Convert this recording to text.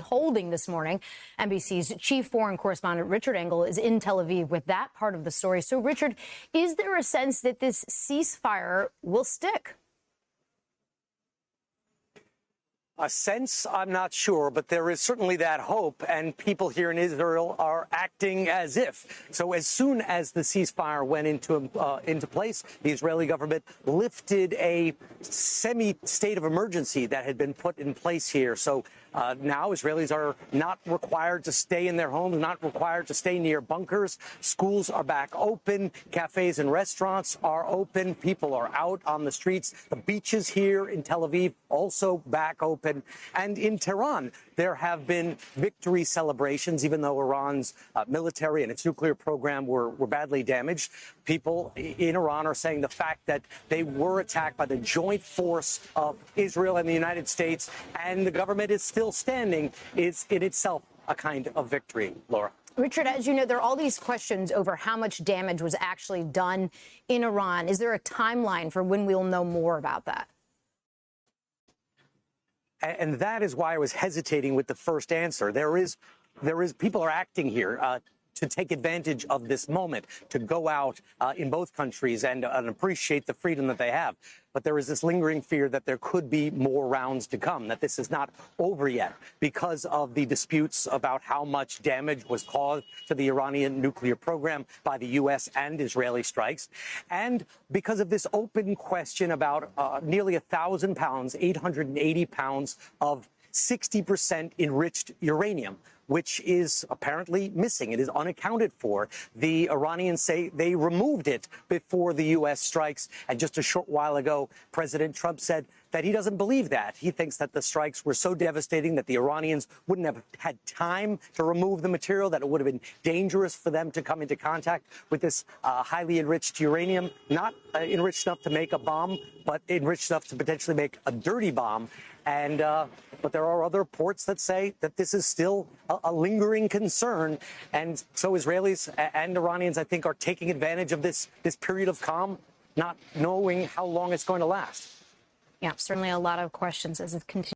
holding this morning. NBC's chief foreign correspondent Richard Engel is in Tel Aviv with that part of the story. So, Richard, is there a sense that this ceasefire will stick? A sense, I'm not sure, but there is certainly that hope, and people here in Israel are acting as if. So as soon as the ceasefire went into place, the Israeli government lifted a semi-state of emergency that had been put in place here. So now Israelis are not required to stay in their homes, not required to stay near bunkers. Schools are back open. Cafes and restaurants are open. People are out on the streets. The beaches here in Tel Aviv also back open. And in Tehran, there have been victory celebrations, even though Iran's military and its nuclear program were badly damaged. People in Iran are saying the fact that they were attacked by the joint force of Israel and the United States, and the government is still standing, is in itself a kind of victory, Laura. Richard, as you know, there are all these questions over how much damage was actually done in Iran. Is there a timeline for when we'll know more about that? And that is why I was hesitating with the first answer. There is people are acting here to take advantage of this moment, to go out in both countries and appreciate the freedom that they have. But there is this lingering fear that there could be more rounds to come, that this is not over yet because of the disputes about how much damage was caused to the Iranian nuclear program by the U.S. and Israeli strikes, and because of this open question about nearly 1,000 pounds, 880 pounds of 60% enriched uranium, which is apparently missing. It is unaccounted for. The Iranians say they removed it before the U.S. strikes. And just a short while ago, President Trump said that he doesn't believe that. He thinks that the strikes were so devastating that the Iranians wouldn't have had time to remove the material, that it would have been dangerous for them to come into contact with this highly enriched uranium, not enriched enough to make a bomb, but enriched enough to potentially make a dirty bomb. And but there are other reports that say that this is still a lingering concern. And so Israelis and Iranians, I think, are taking advantage of this period of calm, not knowing how long it's going to last. Yeah, certainly a lot of questions as it continues.